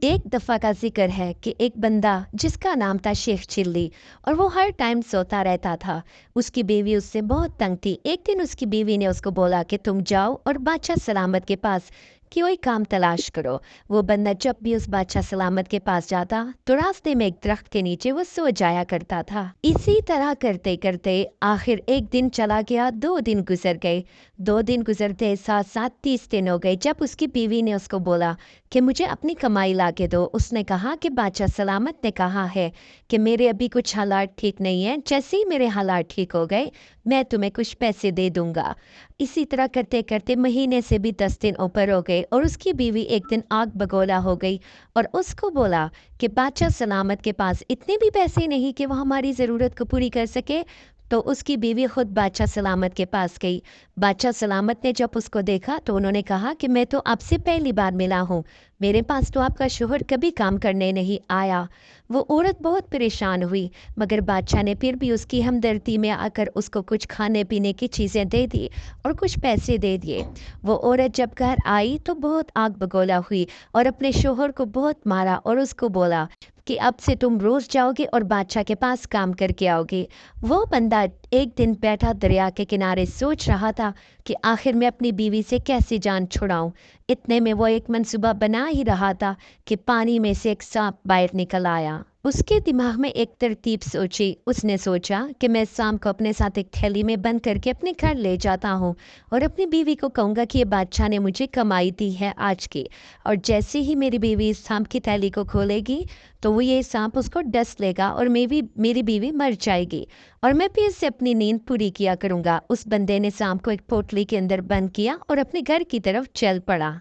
एक दफ़ा का ज़िक्र है कि एक बंदा जिसका नाम था शेख चिल्ली और वो हर टाइम सोता रहता था। उसकी बीवी उससे बहुत तंग थी। एक दिन उसकी बीवी ने उसको बोला कि तुम जाओ और बादशाह सलामत के पास कोई काम तलाश करो। वो बंदा जब भी उस बादशाह सलामत के पास जाता तो रास्ते में एक दरख्त के नीचे वो सो जाया करता था। इसी तरह करते करते आखिर एक दिन चला गया, 2 दिन गुजर गए। 2 दिन गुजरते साथ साथ 30 दिन हो गए। जब उसकी बीवी ने उसको बोला कि मुझे अपनी कमाई ला के दो, उसने कहा कि बादशाह सलामत ने कहा है कि मेरे अभी कुछ हालात ठीक नहीं हैं, जैसे ही मेरे हालात ठीक हो गए मैं तुम्हें कुछ पैसे दे दूंगा। इसी तरह करते करते महीने से भी 10 दिन ऊपर हो गए और उसकी बीवी एक दिन आग बगोला हो गई और उसको बोला कि बादशाह सलामत के पास इतने भी पैसे नहीं कि वो हमारी ज़रूरत को पूरी कर सके। तो उसकी बीवी खुद बादशाह सलामत के पास गई। बादशाह सलामत ने जब उसको देखा तो उन्होंने कहा कि मैं तो आपसे पहली बार मिला हूँ, मेरे पास तो आपका शोहर कभी काम करने नहीं आया। वो औरत बहुत परेशान हुई, मगर बादशाह ने फिर भी उसकी हमदर्दी में आकर उसको कुछ खाने पीने की चीज़ें दे दी और कुछ पैसे दे दिए। वो औरत जब घर आई तो बहुत आग बगोला हुई और अपने शोहर को बहुत मारा और उसको बोला कि अब से तुम रोज़ जाओगे और बादशाह के पास काम करके आओगे। वो बंदा एक दिन बैठा दरिया के किनारे सोच रहा था कि आखिर मैं अपनी बीवी से कैसे जान छुड़ाऊं। इतने में वो एक मंसूबा बना ही रहा था कि पानी में से एक सांप बाहर निकल आया। उसके दिमाग में एक तरतीब सोची। उसने सोचा कि मैं सांप को अपने साथ एक थैली में बंद करके अपने घर ले जाता हूँ और अपनी बीवी को कहूँगा कि ये बादशाह ने मुझे कमाई दी है आज की। और जैसे ही मेरी बीवी इस सांप की थैली को खोलेगी तो वो ये सांप उसको डस लेगा और मेरी बीवी मर जाएगी और मैं फिर से अपनी नींद पूरी किया करूँगा। उस बंदे ने सांप को एक पोटली के अंदर बंद किया और अपने घर की तरफ चल पड़ा।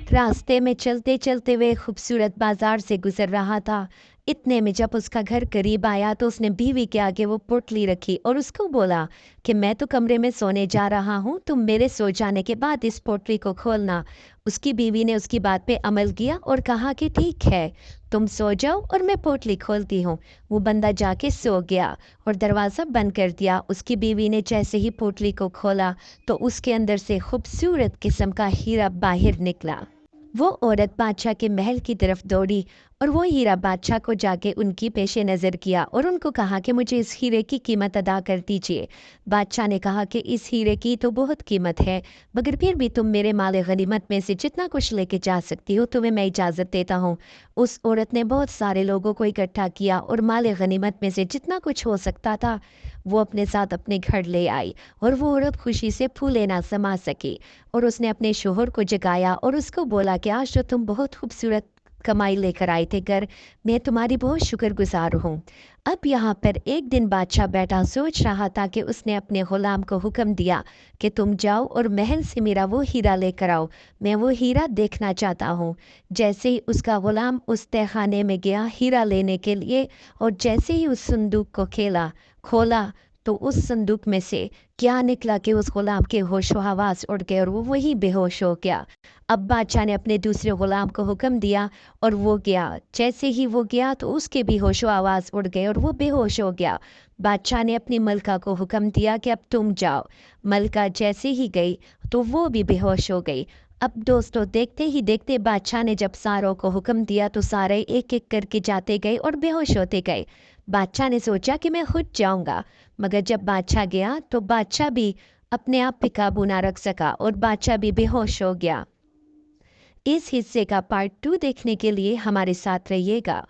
रास्ते में चलते चलते वे खूबसूरत बाजार से गुजर रहा था। इतने में जब उसका घर करीब आया तो उसने बीवी के आगे वो पोटली रखी और उसको बोला कि मैं तो कमरे में सोने जा रहा हूँ, तुम मेरे सो जाने के बाद इस पोटली को खोलना। उसकी बीवी ने उसकी बात पे अमल किया और कहा कि ठीक है, तुम सो जाओ और मैं पोटली खोलती हूँ। वो बंदा जाके सो गया और दरवाज़ा बंद कर दिया। उसकी बीवी ने जैसे ही पोटली को खोला तो उसके अंदर से खूबसूरत किस्म का हीरा बाहर निकला। वो औरत बादशाह के महल की तरफ दौड़ी और वो हीरा बादशाह को जाके उनकी पेशे नज़र किया और उनको कहा कि मुझे इस हीरे की कीमत अदा कर दीजिए। बादशाह ने कहा कि इस हीरे की तो बहुत कीमत है, मगर फिर भी तुम मेरे माल गनीमत में से जितना कुछ लेके जा सकती हो तुम्हें मैं इजाज़त देता हूँ। उस औरत ने बहुत सारे लोगों को इकट्ठा किया और माल गनीमत में से जितना कुछ हो सकता था वो अपने साथ अपने घर ले आई और वो औरत खुशी से फूले ना समा सकी। और उसने अपने शोहर को जगाया और उसको बोला कि आज जो तुम बहुत खूबसूरत कमाई लेकर आए थे घर, मैं तुम्हारी बहुत शुक्रगुजार हूँ। अब यहाँ पर एक दिन बादशाह बैठा सोच रहा था कि उसने अपने गुलाम को हुक्म दिया कि तुम जाओ और महल से मेरा वो हीरा लेकर आओ, मैं वो हीरा देखना चाहता हूँ। जैसे ही उसका गुलाम उस तहखाने में गया हीरा लेने के लिए और जैसे ही उस संदूक को खोला तो उस संदूक में से क्या निकला कि उस गुलाम के होशो हवास उड़ गए और वो वही बेहोश हो गया। अब बादशाह ने अपने दूसरे गुलाम को हुक्म दिया और वो गया। जैसे ही वो गया तो उसके भी होशो आवाज़ उड़ गए और वो बेहोश हो गया। बादशाह ने अपनी मलका को हुक्म दिया कि अब तुम जाओ। मलका जैसे ही गई तो वो भी बेहोश हो गई। अब दोस्तों देखते ही देखते बादशाह ने जब सारों को हुक्म दिया तो सारे एक एक करके जाते गए और बेहोश होते गए। बादशाह ने सोचा कि मैं खुद जाऊंगा, मगर जब बादशाह गया तो बादशाह भी अपने आप पे काबू ना रख सका और बादशाह भी बेहोश हो गया। इस हिस्से का पार्ट 2 देखने के लिए हमारे साथ रहिएगा।